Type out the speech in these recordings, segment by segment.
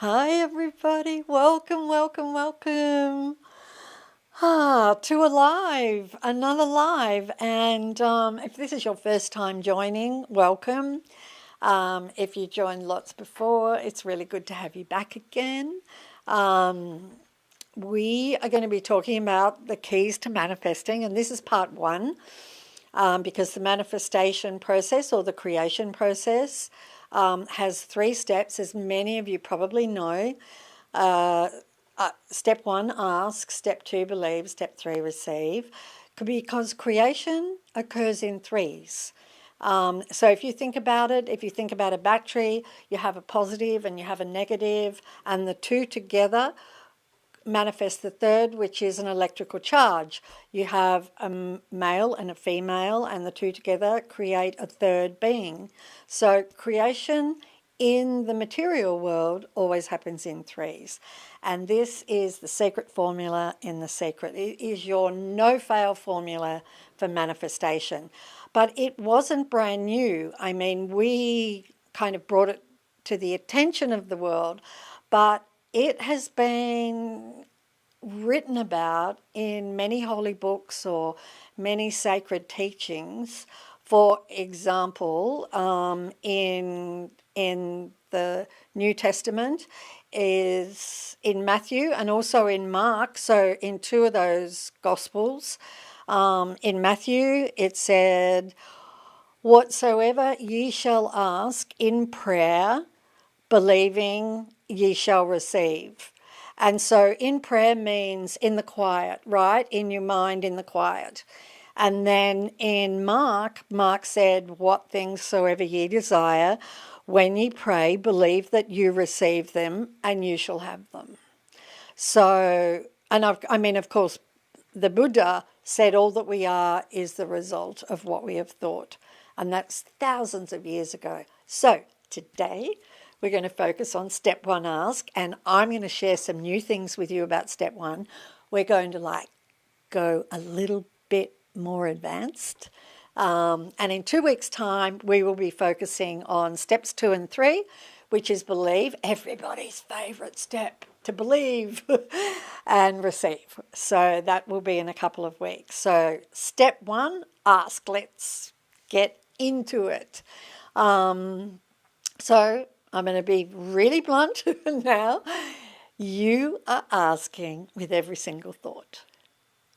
Hi everybody, welcome, welcome, welcome to a live, another live. And if this is your first time joining, welcome. If you joined lots before, it's really good to have you back again. We are going to be talking about the keys to manifesting, and this is part one, because the manifestation process or the creation process has 3 steps, as many of you probably know. Step 1, ask. Step 2, believe. Step 3, receive. Because creation occurs in threes. So if you think about it, if you think about a battery, you have a positive and you have a negative, and the two together manifest the third, which is an electrical charge. You have a male and a female, and the two together create a third being. So creation in the material world always happens in threes. And this is the secret formula in the secret. It is your no-fail formula for manifestation. But it wasn't brand new. I mean, we kind of brought it to the attention of the world, but it has been written about in many holy books or many sacred teachings. For example, in the New Testament is in Matthew and also in Mark. So in 2 of those Gospels, in Matthew it said, "Whatsoever ye shall ask in prayer, believing ye shall receive." And so in prayer means in the quiet, right? In your mind, in the quiet. And then in Mark said, "What things soever ye desire, when ye pray, believe that you receive them and you shall have them." So, and I mean, of course, the Buddha said all that we are is the result of what we have thought. And that's thousands of years ago. So today we're going to focus on step 1, ask, and I'm going to share some new things with you about step 1. We're going to go a little bit more advanced. And in 2 weeks' time, we will be focusing on steps 2 and 3, which is believe, everybody's favourite step, to believe and receive. So that will be in a couple of weeks. So step 1, ask. Let's get into it. So I'm going to be really blunt now. You are asking with every single thought.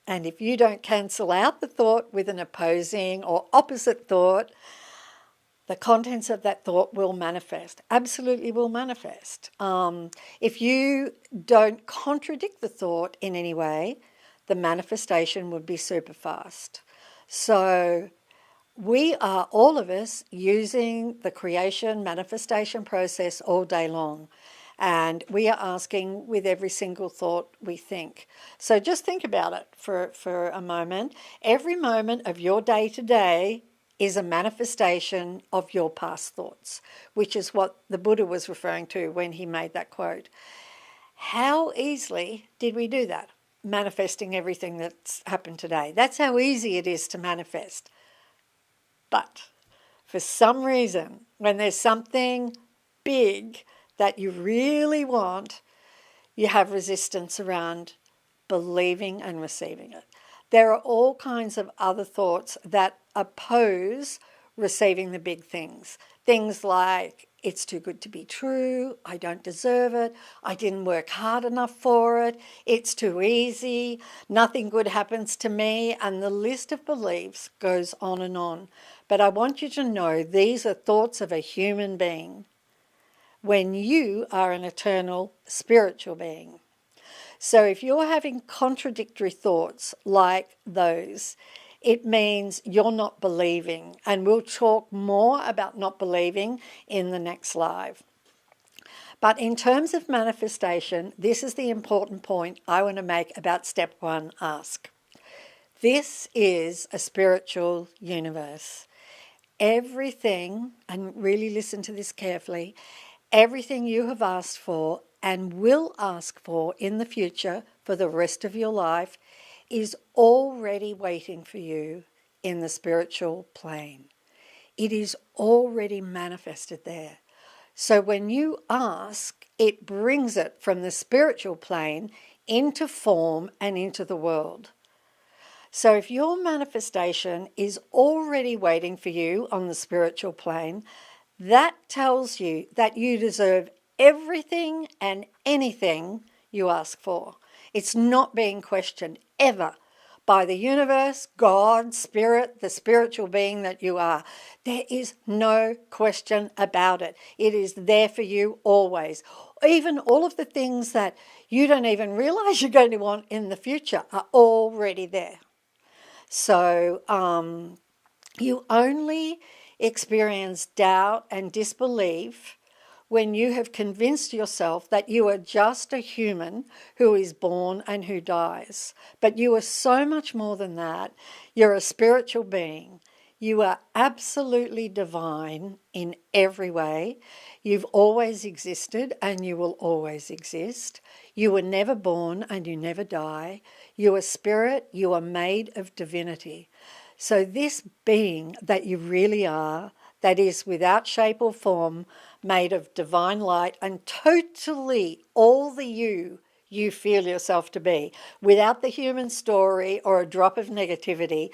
And if you don't cancel out the thought with an opposing or opposite thought, the contents of that thought will manifest, absolutely will manifest. If you don't contradict the thought in any way, the manifestation would be super fast. So we are, all of us, using the creation manifestation process all day long. And we are asking with every single thought we think. So just think about it for a moment. Every moment of your day to day is a manifestation of your past thoughts, which is what the Buddha was referring to when he made that quote. How easily did we do that? Manifesting everything that's happened today. That's how easy it is to manifest. But for some reason, when there's something big that you really want, you have resistance around believing and receiving it. There are all kinds of other thoughts that oppose receiving the big things. Things like, it's too good to be true, I don't deserve it, I didn't work hard enough for it, it's too easy, nothing good happens to me, and the list of beliefs goes on and on. But I want you to know these are thoughts of a human being when you are an eternal spiritual being. So if you're having contradictory thoughts like those, it means you're not believing. And we'll talk more about not believing in the next live. But in terms of manifestation, this is the important point I want to make about step 1, ask. This is a spiritual universe. Everything, and really listen to this carefully, everything you have asked for and will ask for in the future for the rest of your life is already waiting for you in the spiritual plane. It is already manifested there. So when you ask, it brings it from the spiritual plane into form and into the world. So if your manifestation is already waiting for you on the spiritual plane, that tells you that you deserve everything and anything you ask for. It's not being questioned ever by the universe, God, spirit, the spiritual being that you are. There is no question about it. It is there for you always. Even all of the things that you don't even realize you're going to want in the future are already there. So you only experience doubt and disbelief when you have convinced yourself that you are just a human who is born and who dies. But you are so much more than that. You're a spiritual being. You are absolutely divine in every way. You've always existed and you will always exist. You were never born and you never die. You are spirit. You are made of divinity. So this being that you really are, that is without shape or form, made of divine light and totally all the you feel yourself to be, without the human story or a drop of negativity,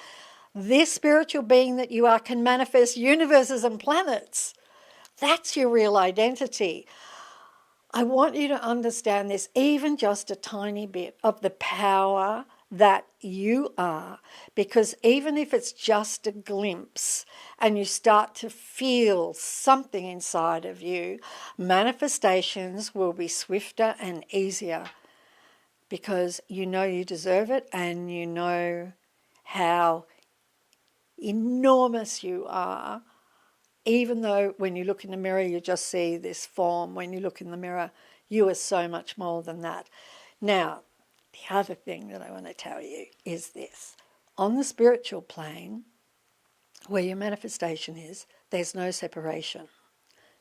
this spiritual being that you are can manifest universes and planets. That's your real identity. I want you to understand this, even just a tiny bit of the power that you are, because even if it's just a glimpse and you start to feel something inside of you, manifestations will be swifter and easier because you know you deserve it and you know how enormous you are. Even though when you look in the mirror you just see this form, when you look in the mirror you are so much more than that. Now, the other thing that I want to tell you is this. On the spiritual plane, where your manifestation is, there's no separation.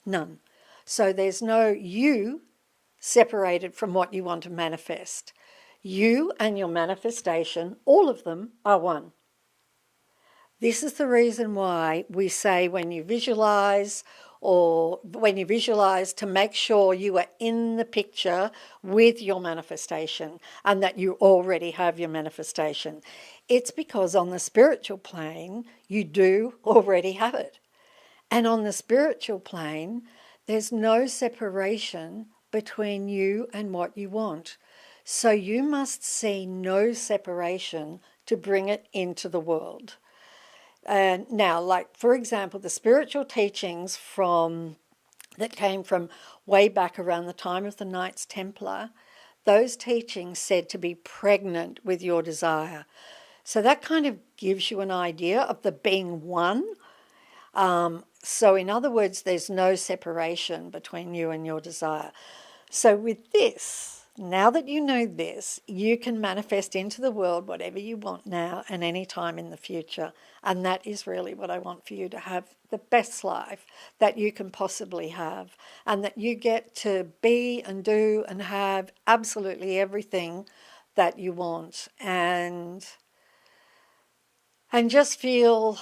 None. So there's no you separated from what you want to manifest. You and your manifestation, all of them, are one. This is the reason why we say when you visualize to make sure you are in the picture with your manifestation and that you already have your manifestation. It's because on the spiritual plane, you do already have it. And on the spiritual plane, there's no separation between you and what you want. So you must see no separation to bring it into the world. And now, like, for example, the spiritual teachings that came from way back around the time of the Knights Templar, those teachings said to be pregnant with your desire. So that kind of gives you an idea of the being one. So in other words, there's no separation between you and your desire. So with this, now that you know this, you can manifest into the world whatever you want now and any time in the future. And that is really what I want for you to have, the best life that you can possibly have, and that you get to be and do and have absolutely everything that you want. And just feel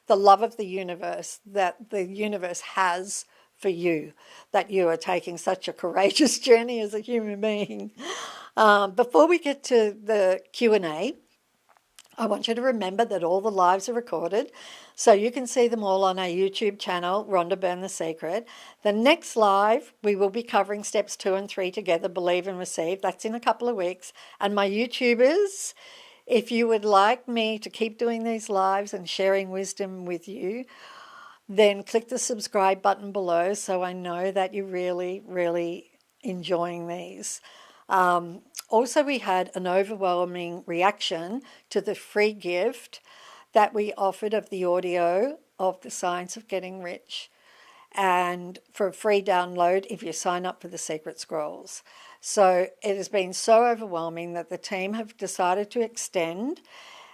the love of the universe that the universe has for you, that you are taking such a courageous journey as a human being. Before we get to the Q&A, I want you to remember that all the lives are recorded, so you can see them all on our YouTube channel, Rhonda Byrne The Secret. The next live, we will be covering steps 2 and 3 together, Believe and Receive. That's in a couple of weeks. And my YouTubers, if you would like me to keep doing these lives and sharing wisdom with you, then click the subscribe button below so I know that you're really, really enjoying these. Also, we had an overwhelming reaction to the free gift that we offered of the audio of The Science of Getting Rich, and for a free download if you sign up for the Secret Scrolls. So it has been so overwhelming that the team have decided to extend,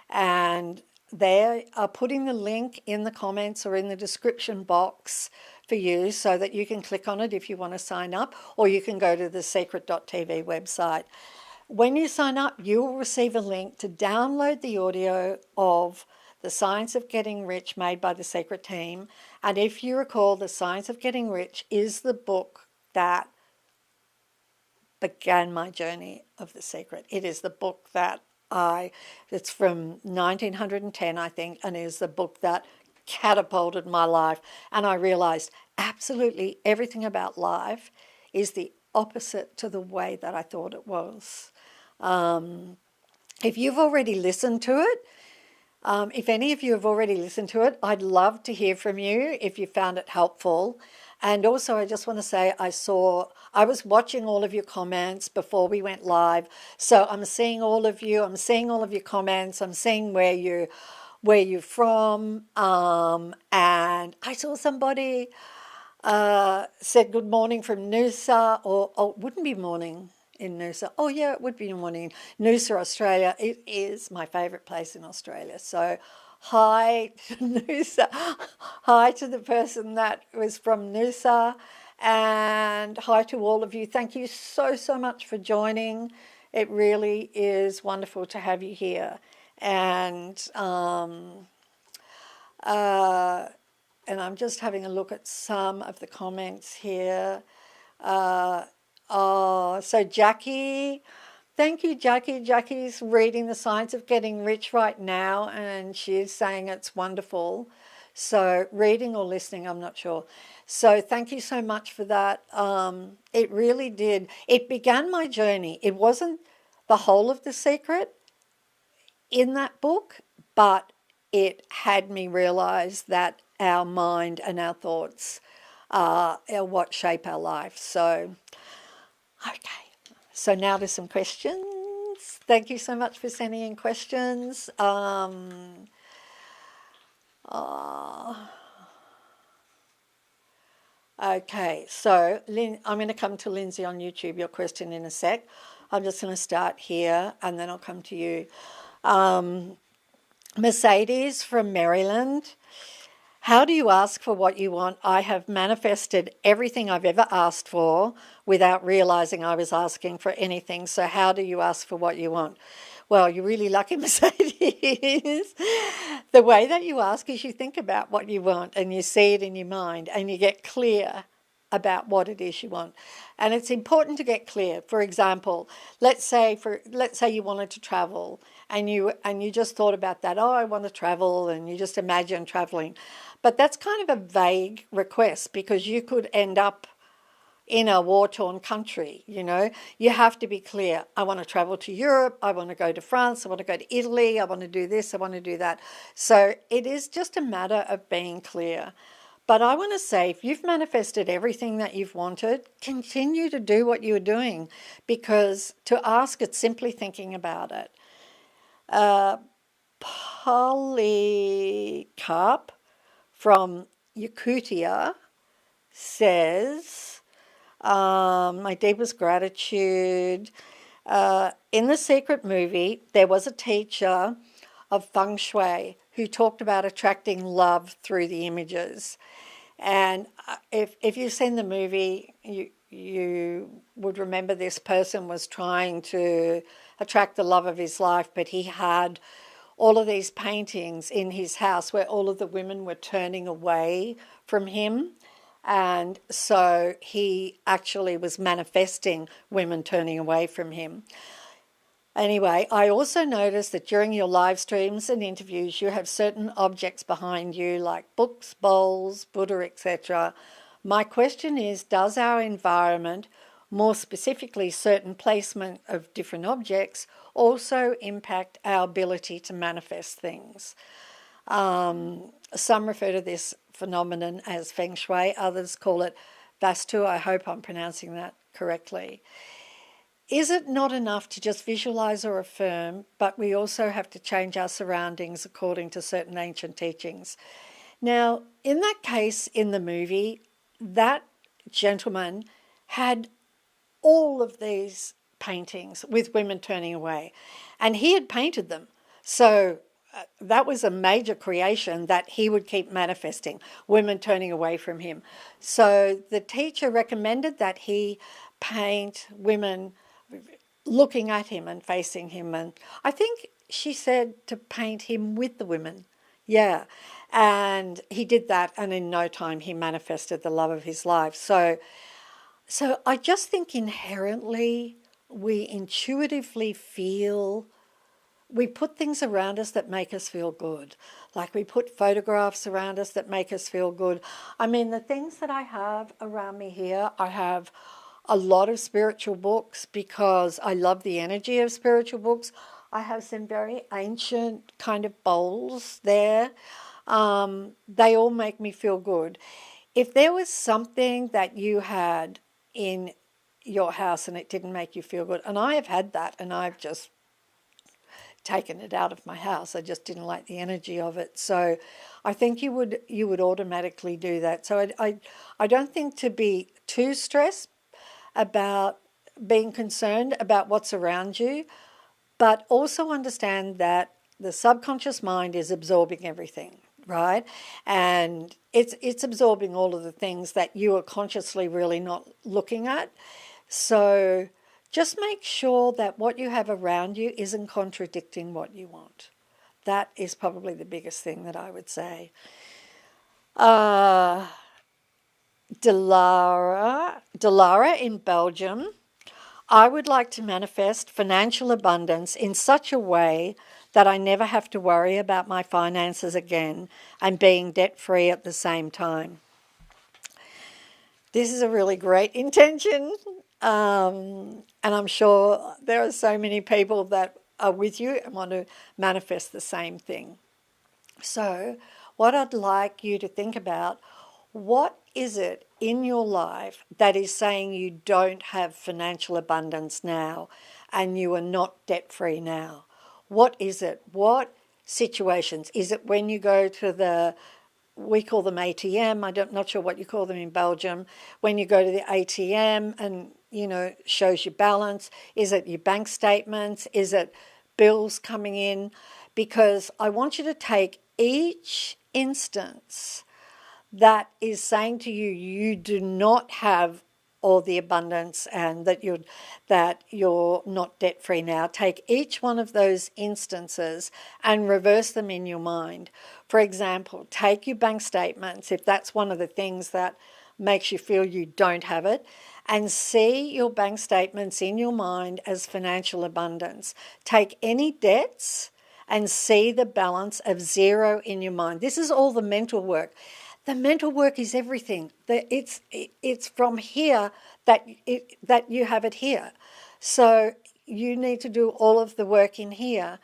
and they are putting the link in the comments or in the description box for you so that you can click on it if you want to sign up, or you can go to the secret.tv website. When you sign up, you will receive a link to download the audio of The Science of Getting Rich made by the Secret team. And if you recall, The Science of Getting Rich is the book that began my journey of The Secret. It is the book that it's from 1910, I think, and it is the book that catapulted my life. And I realized absolutely everything about life is the opposite to the way that I thought it was. If you've already listened to it, if any of you have already listened to it, I'd love to hear from you if you found it helpful. And also, I just want to say I was watching all of your comments before we went live. So I'm seeing all of you. I'm seeing all of your comments. I'm seeing where you're from. And I saw somebody said good morning from Noosa, or it wouldn't be morning in Noosa. Oh yeah, it would be morning. Noosa, Australia. It is my favourite place in Australia. So hi to Noosa. Hi to the person that was from Noosa, and hi to all of you. Thank you so much for joining. It really is wonderful to have you here. And I'm just having a look at some of the comments here. So Jackie, thank you, Jackie. Jackie's reading The Science of Getting Rich right now, and she's saying it's wonderful. So reading or listening, I'm not sure. So thank you so much for that. It really did. It began my journey. It wasn't the whole of The Secret in that book, but it had me realize that our mind and our thoughts are what shape our life. So, okay. So now to some questions. Thank you so much for sending in questions. Okay, so I'm going to come to Lindsay on YouTube, your question in a sec. I'm just going to start here and then I'll come to you. Mercedes from Maryland. How do you ask for what you want? I have manifested everything I've ever asked for without realizing I was asking for anything. So how do you ask for what you want? Well, you're really lucky, Mercedes. The way that you ask is you think about what you want and you see it in your mind and you get clear about what it is you want. And it's important to get clear. For example, let's say you wanted to travel and you just thought about that. Oh, I want to travel, and you just imagine traveling. But that's kind of a vague request because you could end up in a war-torn country, you know. You have to be clear. I want to travel to Europe. I want to go to France. I want to go to Italy. I want to do this. I want to do that. So it is just a matter of being clear. But I want to say, if you've manifested everything that you've wanted, continue to do what you're doing, because to ask, it's simply thinking about it. Polycarp from Yakutia says, my deepest gratitude. In The Secret movie, there was a teacher of Feng Shui who talked about attracting love through the images. And if you've seen the movie, you would remember this person was trying to attract the love of his life, but he had all of these paintings in his house where all of the women were turning away from him. And so he actually was manifesting women turning away from him. Anyway, I also noticed that during your live streams and interviews, you have certain objects behind you like books, bowls, Buddha, etc. My question is, does our environment, more specifically certain placement of different objects, also impact our ability to manifest things? Some refer to this phenomenon as Feng Shui, others call it Vastu. I hope I'm pronouncing that correctly. Is it not enough to just visualize or affirm, but we also have to change our surroundings according to certain ancient teachings? Now, in that case in the movie, that gentleman had all of these paintings with women turning away, and he had painted them. So that was a major creation that he would keep manifesting, women turning away from him. So the teacher recommended that he paint women looking at him and facing him. And I think she said to paint him with the women. Yeah. And he did that, and in no time he manifested the love of his life. So So I just think inherently we intuitively feel, we put things around us that make us feel good. Like we put photographs around us that make us feel good. I mean, the things that I have around me here, I have a lot of spiritual books because I love the energy of spiritual books. I have some very ancient kind of bowls there. They all make me feel good. If there was something that you had in your house and it didn't make you feel good, and I have had that, and I've just taken it out of my house. I just didn't like the energy of it. So I think you would automatically do that. So I don't think to be too stressed about being concerned about what's around you, but also understand that the subconscious mind is absorbing everything, right? And it's absorbing all of the things that you are consciously really not looking at. So just make sure that what you have around you isn't contradicting what you want. That is probably the biggest thing that I would say. Delara in Belgium. I would like to manifest financial abundance in such a way that I never have to worry about my finances again and being debt-free at the same time. This is a really great intention, and I'm sure there are so many people that are with you and want to manifest the same thing. So what I'd like you to think about, what is it in your life that is saying you don't have financial abundance now and you are not debt-free now? What is it? What situations? Is it when you go to we call them ATM, not sure what you call them in Belgium, when you go to the ATM and, shows your balance? Is it your bank statements? Is it bills coming in? Because I want you to take each instance that is saying to you, you do not have all the abundance and that you're not debt free now. Take each one of those instances and reverse them in your mind. For example, take your bank statements, if that's one of the things that makes you feel you don't have it, and see your bank statements in your mind as financial abundance. Take any debts and see the balance of zero in your mind. This is all the mental work. The mental work is everything. It's from here that you have it here. So you need to do all of the work in here.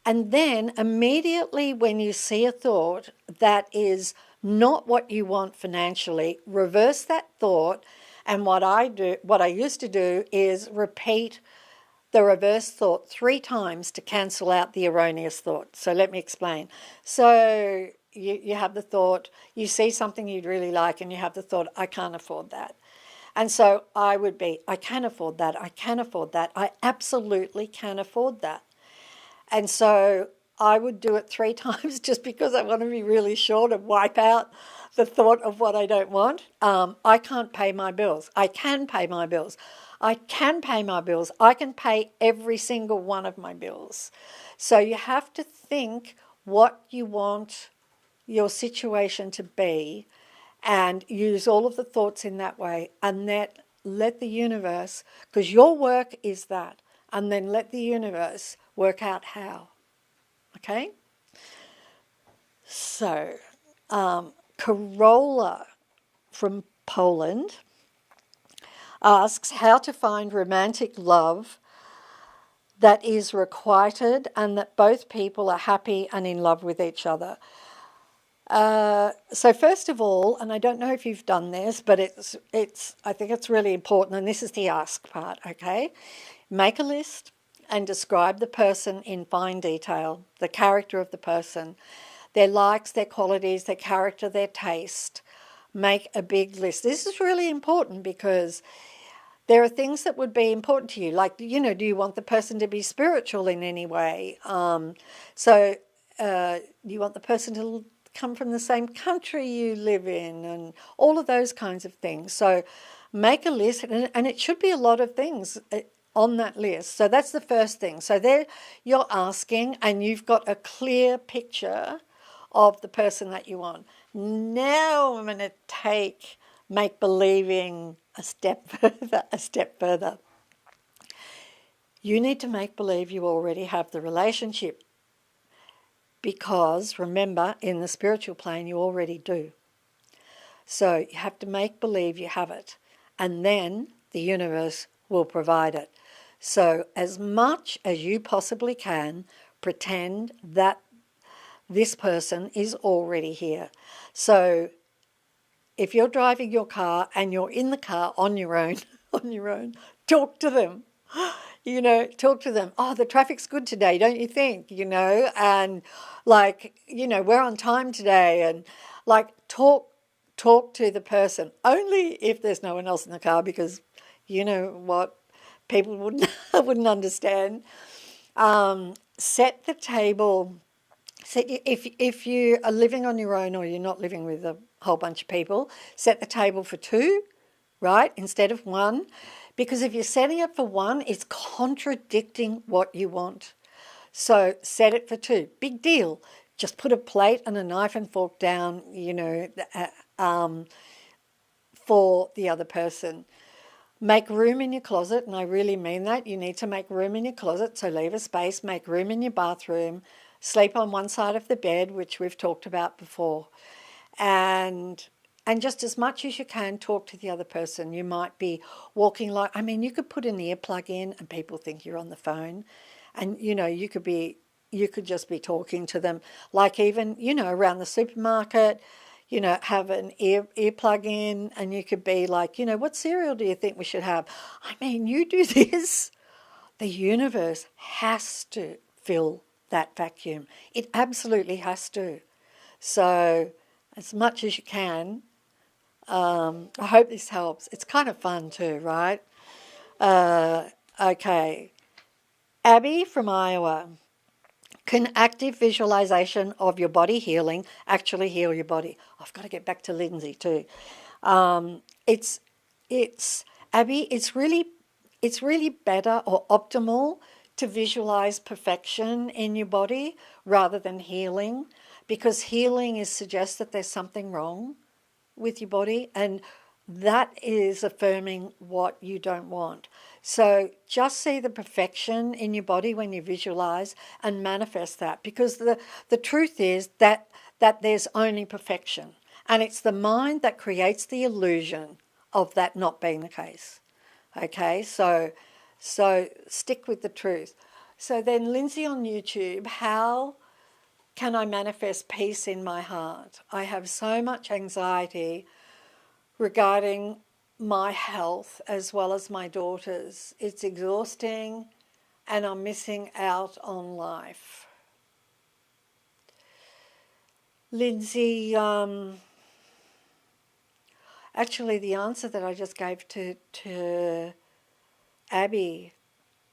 And then immediately when you see a thought that is not what you want financially, reverse that thought. And what I used to do is repeat the reverse thought 3 times to cancel out the erroneous thought. So let me explain. So you have the thought, you see something you'd really like, and you have the thought, I can't afford that. And so I would be, I can afford that, I can afford that, I absolutely can afford that. And so I would do it 3 times just because I want to be really sure to wipe out the thought of what I don't want. I can't pay my bills. I can pay my bills. I can pay my bills. I can pay every single one of my bills. So you have to think what you want your situation to be and use all of the thoughts in that way, and let the universe, because your work is that, and then let the universe work out how. Okay? So, Corolla from Poland asks how to find romantic love that is requited and that both people are happy and in love with each other. So first of all, and I don't know if you've done this, but I think it's really important, and this is the ask part, okay? Make a list and describe the person in fine detail, the character of the person, their likes, their qualities, their character, their taste. Make a big list. This is really important because there are things that would be important to you, like, do you want the person to be spiritual in any way? Do you want the person to come from the same country you live in, and all of those kinds of things. So make a list, and it should be a lot of things on that list. So that's the first thing. So there you're asking, and you've got a clear picture of the person that you want. Now I'm going to take make-believing a step further, You need to make believe you already have the relationship, because remember, in the spiritual plane you already do. So you have to make believe you have it, and then the universe will provide it. So as much as you possibly can, pretend that this person is already here. So if you're driving your car and you're in the car on your own, talk to them. Talk to them. Oh, the traffic's good today, don't you think? And we're on time today, and talk to the person. Only if there's no one else in the car, because you know what, people wouldn't wouldn't understand. Set the table. So if you are living on your own, or you're not living with a whole bunch of people, set the table for two, right, instead of one. Because if you're setting it for one, it's contradicting what you want. So set it for two. Big deal. Just put a plate and a knife and fork down, for the other person. Make room in your closet, and I really mean that. You need to make room in your closet, so leave a space. Make room in your bathroom. Sleep on one side of the bed, which we've talked about before. And just as much as you can, talk to the other person. You might be walking you could put an earplug in and people think you're on the phone. And, you could just be talking to them. Like even, around the supermarket, have an earplug in, and you could be like, what cereal do you think we should have? You do this. The universe has to fill that vacuum. It absolutely has to. So as much as you can, I hope this helps. It's kind of fun too, right? Okay. Abby from Iowa. Can active visualization of your body healing actually heal your body? I've got to get back to Lindsay too. It's Abby. It's really better or optimal to visualize perfection in your body rather than healing, because healing suggests that there's something wrong with your body, and that is affirming what you don't want. So just see the perfection in your body when you visualize, and manifest that, because the truth is that there's only perfection, and it's the mind that creates the illusion of that not being the case. Okay, so stick with the truth. So then Lindsay on YouTube, how can I manifest peace in my heart? I have so much anxiety regarding my health as well as my daughter's. It's exhausting and I'm missing out on life. Lindsay, actually the answer that I just gave to Abby,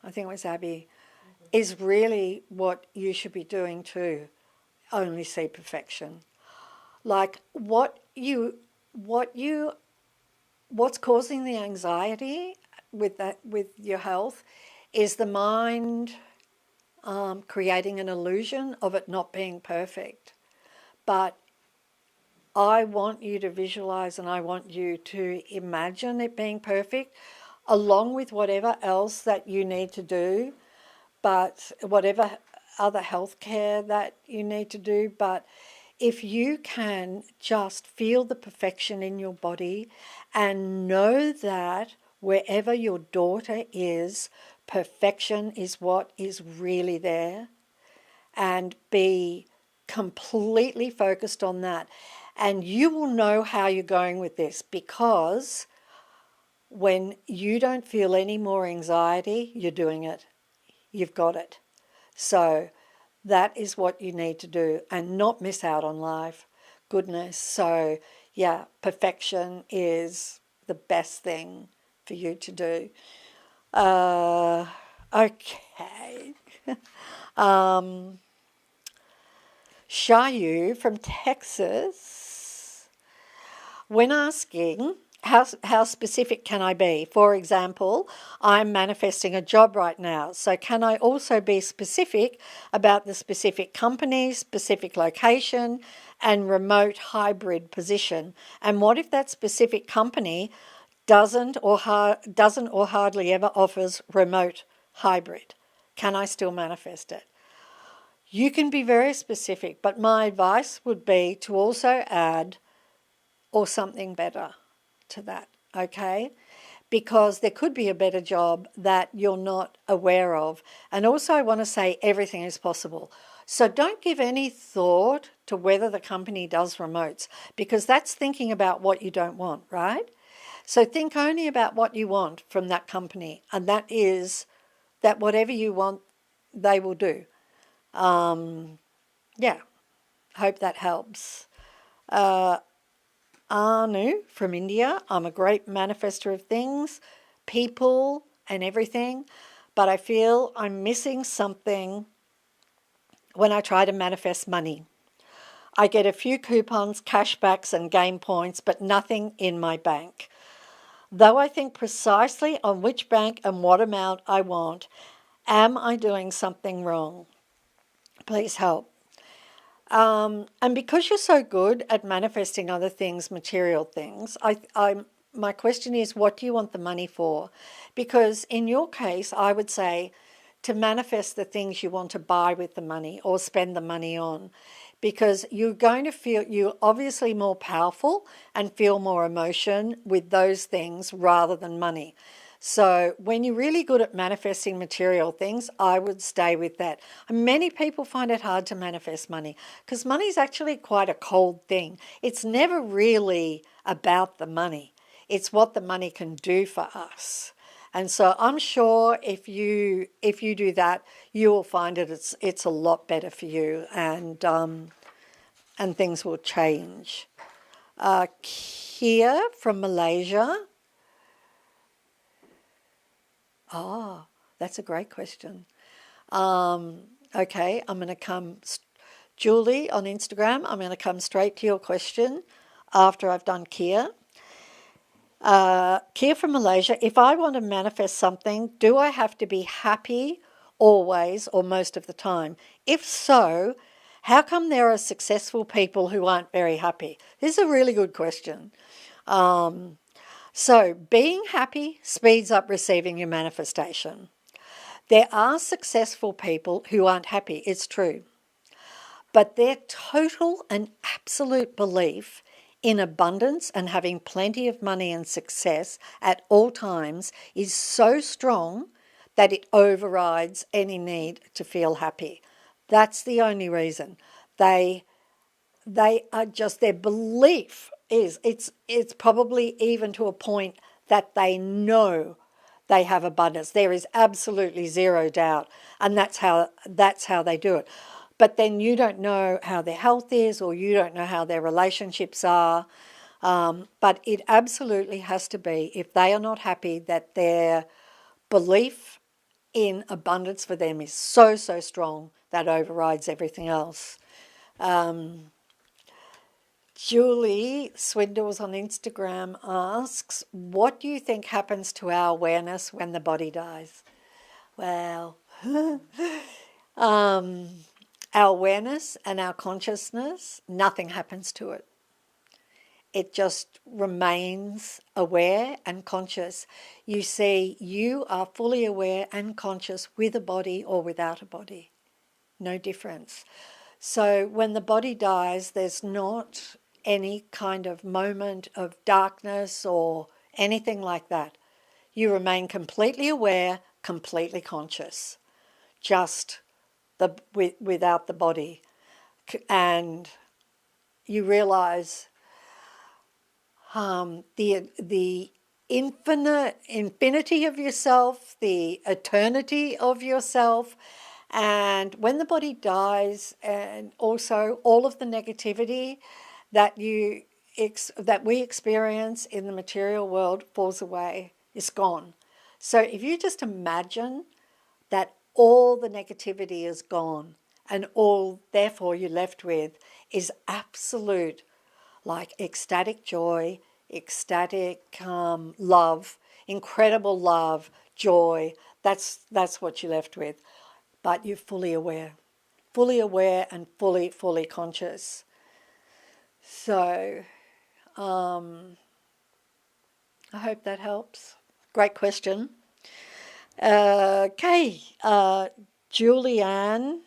I think it was Abby, is really what you should be doing too. Only see perfection. Like what's causing the anxiety with your health is the mind creating an illusion of it not being perfect. But I want you to visualize, and I want you to imagine it being perfect, along with whatever else that you need to do, but whatever other health care that you need to do. But if you can just feel the perfection in your body and know that wherever your daughter is, perfection is what is really there, and be completely focused on that. And you will know how you're going with this, because when you don't feel any more anxiety, you're doing it. You've got it. So that is what you need to do, and not miss out on life. Goodness. So yeah, perfection is the best thing for you to do. Okay. Shayu from Texas. When asking, how specific can I be? For example, I'm manifesting a job right now. So can I also be specific about the specific company, specific location, and remote hybrid position? And what if that specific company doesn't or hardly ever offers remote hybrid. Can I still manifest it? You can be very specific, but my advice would be to also add or something better to that, okay? Because there could be a better job that you're not aware of. And also I want to say everything is possible. So don't give any thought to whether the company does remotes, because that's thinking about what you don't want, right? So think only about what you want from that company, and that is that whatever you want, they will do. Yeah, hope that helps. Anu from India, I'm a great manifester of things, people and everything, but I feel I'm missing something when I try to manifest money. I get a few coupons, cashbacks and game points, but nothing in my bank. Though I think precisely on which bank and what amount I want, am I doing something wrong? Please help. And because you're so good at manifesting other things, material things, my question is, what do you want the money for? Because in your case, I would say to manifest the things you want to buy with the money or spend the money on, because you're going to feel you're obviously more powerful and feel more emotion with those things rather than money. So when you're really good at manifesting material things, I would stay with that. Many people find it hard to manifest money because money is actually quite a cold thing. It's never really about the money. It's what the money can do for us. And so I'm sure if you do that, you will find it's a lot better for you, and things will change. Kia from Malaysia. Oh, that's a great question. Okay, I'm going to come, Julie on Instagram, I'm going to come straight to your question after I've done Kia. Kia from Malaysia, if I want to manifest something, do I have to be happy always or most of the time? If so, how come there are successful people who aren't very happy? This is a really good question. So being happy speeds up receiving your manifestation. There are successful people who aren't happy, it's true. But their total and absolute belief in abundance and having plenty of money and success at all times is so strong that it overrides any need to feel happy. That's the only reason. They are just, their belief is, it's probably even to a point that they know they have abundance. There is absolutely zero doubt, and that's how they do it. But then you don't know how their health is, or you don't know how their relationships are. But it absolutely has to be, if they are not happy, that their belief in abundance for them is so strong that overrides everything else. Julie Swindles on Instagram asks, what do you think happens to our awareness when the body dies? Well, our awareness and our consciousness, nothing happens to it. It just remains aware and conscious. You see, you are fully aware and conscious with a body or without a body. No difference. So when the body dies, there's not any kind of moment of darkness or anything like that. You remain completely aware, completely conscious, just without the body. And you realize the infinity of yourself, the eternity of yourself. And when the body dies, and also all of the negativity that we experience in the material world falls away, is gone. So if you just imagine that all the negativity is gone, and all therefore you're left with is absolute, like, ecstatic joy, ecstatic love, incredible love, joy. That's what you're left with. But you're fully aware and fully conscious. So I hope that helps. Great question. Okay, Julianne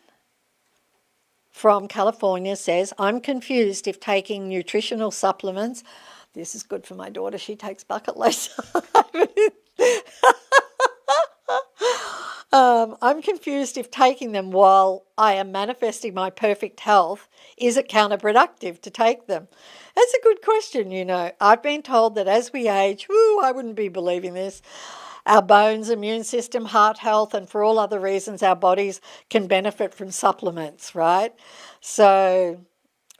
from California says, I'm confused if taking nutritional supplements, this is good for my daughter, she takes bucket loads. I'm confused if taking them while I am manifesting my perfect health, is it counterproductive to take them? That's a good question, you know. I've been told that as we age, I wouldn't be believing this, our bones, immune system, heart health, and for all other reasons, our bodies can benefit from supplements, right? So,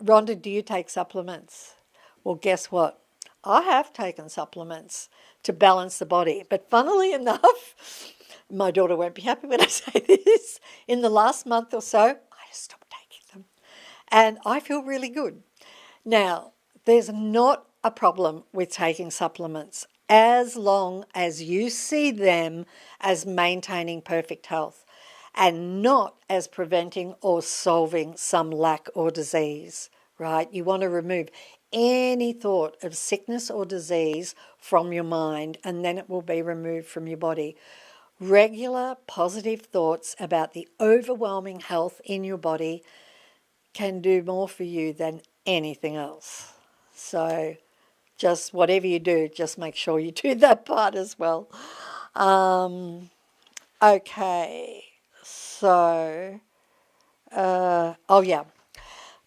Rhonda, do you take supplements? Well, guess what? I have taken supplements to balance the body. But funnily enough, my daughter won't be happy when I say this, in the last month or so, I just stopped taking them. And I feel really good. Now, there's not a problem with taking supplements as long as you see them as maintaining perfect health and not as preventing or solving some lack or disease, right? You want to remove any thought of sickness or disease from your mind, and then it will be removed from your body. Regular positive thoughts about the overwhelming health in your body can do more for you than anything else. So just whatever you do, just make sure you do that part as well. Okay, so,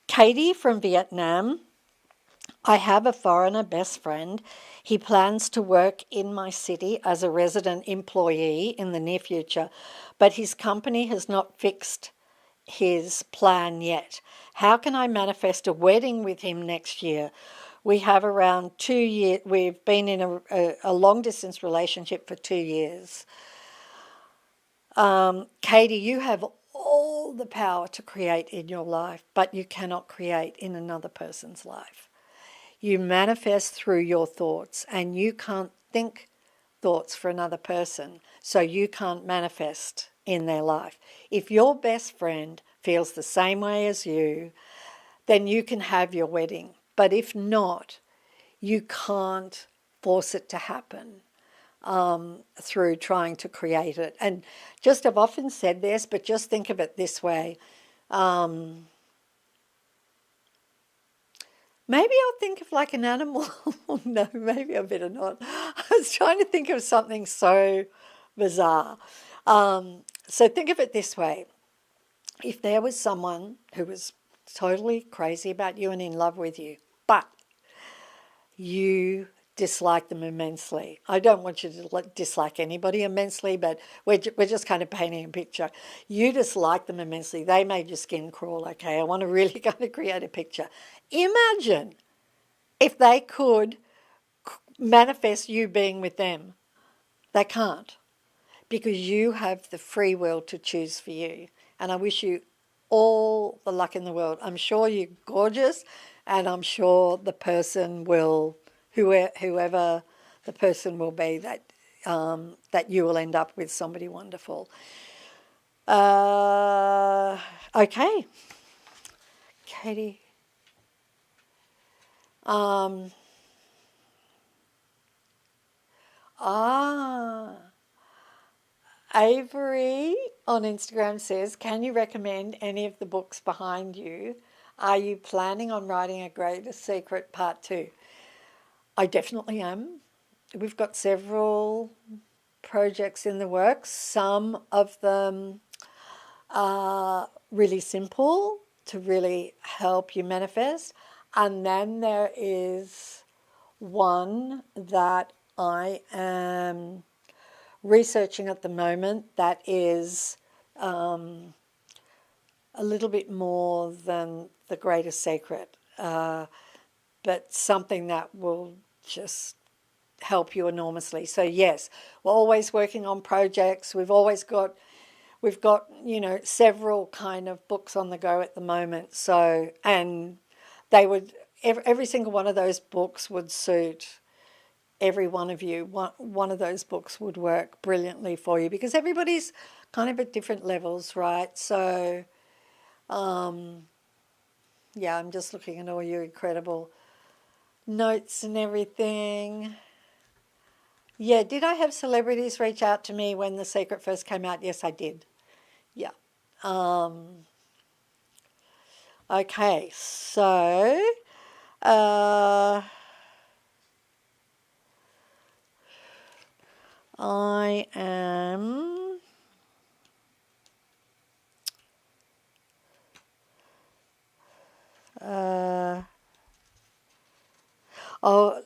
Katie from Vietnam. I have a foreigner best friend. He plans to work in my city as a resident employee in the near future, but his company has not fixed his plan yet. How can I manifest a wedding with him next year? We have around 2 years. We've been in a long distance relationship for 2 years. Katie, you have all the power to create in your life, but you cannot create in another person's life. You manifest through your thoughts, and you can't think thoughts for another person, so you can't manifest in their life. If your best friend feels the same way as you, then you can have your wedding. But if not, you can't force it to happen through trying to create it. And just, I've often said this, but just think of it this way. Maybe I'll think of like an animal. No, maybe I better not. I was trying to think of something so bizarre. So think of it this way. If there was someone who was totally crazy about you and in love with you, but you dislike them immensely. I don't want you to dislike anybody immensely, but we're just kind of painting a picture. You dislike them immensely. They made your skin crawl, okay? I want to really kind of create a picture. Imagine if they could manifest you being with them. They can't, because you have the free will to choose for you. And I wish you all the luck in the world. I'm sure you're gorgeous, and I'm sure the person will, whoever the person will be, that that you will end up with somebody wonderful. Okay, Katie. Avery on Instagram says, can you recommend any of the books behind you? Are you planning on writing A Greatest Secret Part 2? I definitely am. We've got several projects in the works. Some of them are really simple to really help you manifest. And then there is one that I am researching at the moment that is a little bit more than The Greatest Secret, but something that will just help you enormously. So yes, we're always working on projects. We've got several kind of books on the go at the moment. So, and they would, every single one of those books would suit every one of you. One of those books would work brilliantly for you, because everybody's kind of at different levels, right? So, yeah, I'm just looking at all your incredible notes and everything. Yeah, did I have celebrities reach out to me when The Secret first came out? Yes, I did. Yeah. Um, okay, so uh, I am. Uh, oh,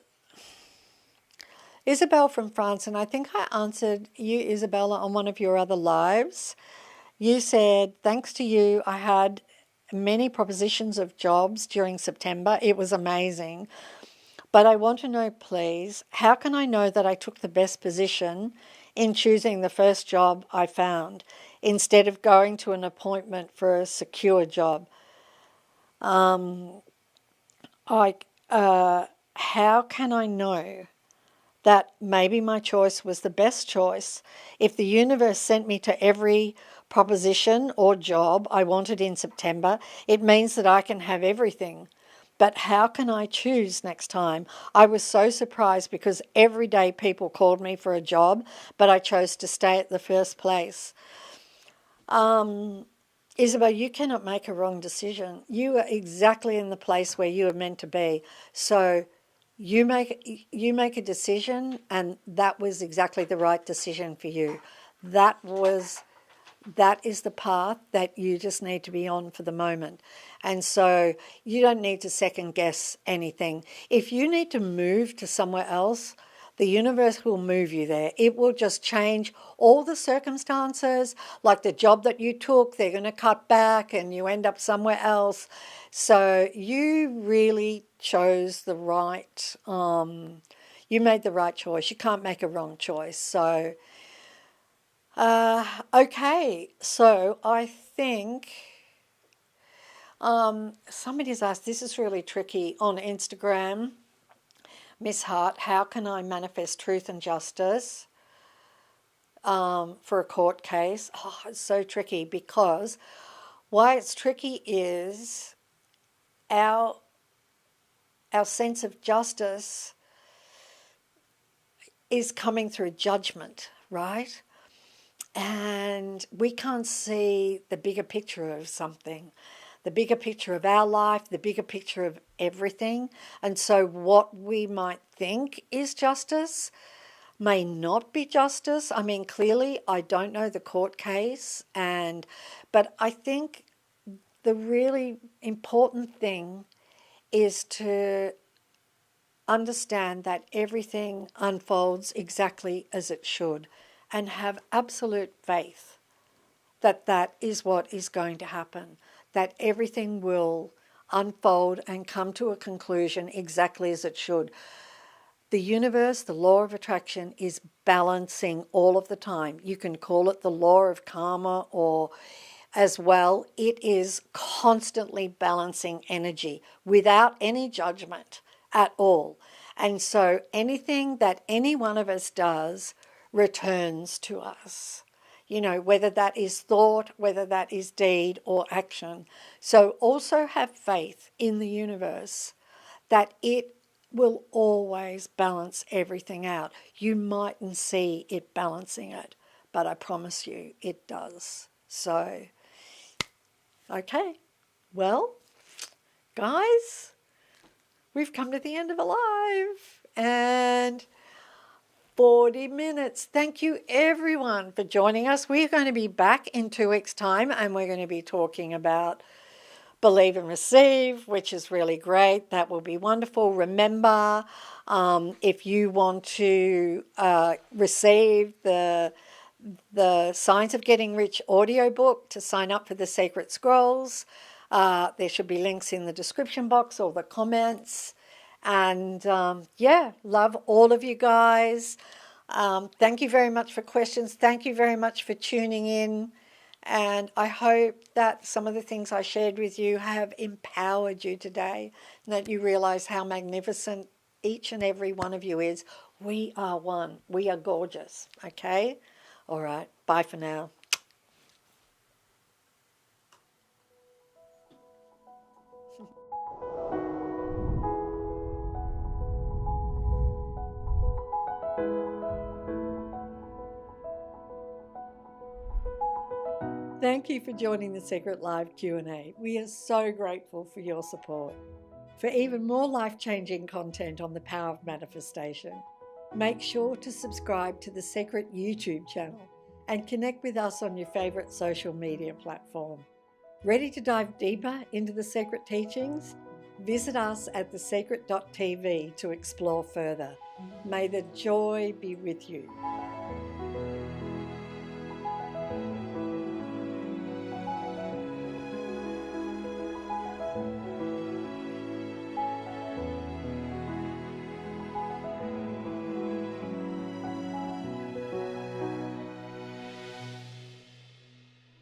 Isabel from France, and I think I answered you, Isabella, on one of your other lives. You said, thanks to you, I had many propositions of jobs during September. It was amazing. But I want to know, please, how can I know that I took the best position in choosing the first job I found instead of going to an appointment for a secure job? I, how can I know that maybe my choice was the best choice if the universe sent me to every proposition or job I wanted in September? It means that I can have everything. But how can I choose next time? I was so surprised because every day people called me for a job, but I chose to stay at the first place. Isabel, you cannot make a wrong decision. You are exactly in the place where you are meant to be. So you make a decision, and that was exactly the right decision for you. That was that is the path that you just need to be on for the moment. And so you don't need to second guess anything. If you need to move to somewhere else, the universe will move you there. It will just change all the circumstances, like the job that you took, they're going to cut back and you end up somewhere else. So you really chose the right, you made the right choice. You can't make a wrong choice. So okay, so I think somebody's asked, this is really tricky on Instagram. Miss Hart, how can I manifest truth and justice for a court case? Oh, it's so tricky because why it's tricky is our our sense of justice is coming through judgment, right? And we can't see the bigger picture of something, the bigger picture of our life, the bigger picture of everything. And so, what we might think is justice may not be justice. I mean, clearly, I don't know the court case, but I think the really important thing is to understand that everything unfolds exactly as it should and have absolute faith that that is what is going to happen, that everything will unfold and come to a conclusion exactly as it should. The universe, the law of attraction, is balancing all of the time. You can call it the law of karma or as well. It is constantly balancing energy without any judgment at all. And so anything that any one of us does returns to us, whether that is thought, whether that is deed or action. So also have faith in the universe that it will always balance everything out. You mightn't see it balancing it, but I promise you it does. So, okay, well, guys, we've come to the end of a live and 40 minutes. Thank you, everyone, for joining us. We're going to be back in 2 weeks' time and we're going to be talking about Believe and Receive, which is really great. That will be wonderful. Remember, if you want to receive the Science of Getting Rich audiobook to sign up for the Sacred Scrolls, there should be links in the description box or the comments. And yeah, love all of you guys. Thank you very much for questions. Thank you very much for tuning in. And I hope that some of the things I shared with you have empowered you today and that you realize how magnificent each and every one of you is. We are one. We are gorgeous. Okay? All right. Bye for now. Thank you for joining the Secret Live Q&A. We are so grateful for your support. For even more life-changing content on the power of manifestation, make sure to subscribe to the Secret YouTube channel and connect with us on your favourite social media platform. Ready to dive deeper into the secret teachings? Visit us at thesecret.tv to explore further. May the joy be with you.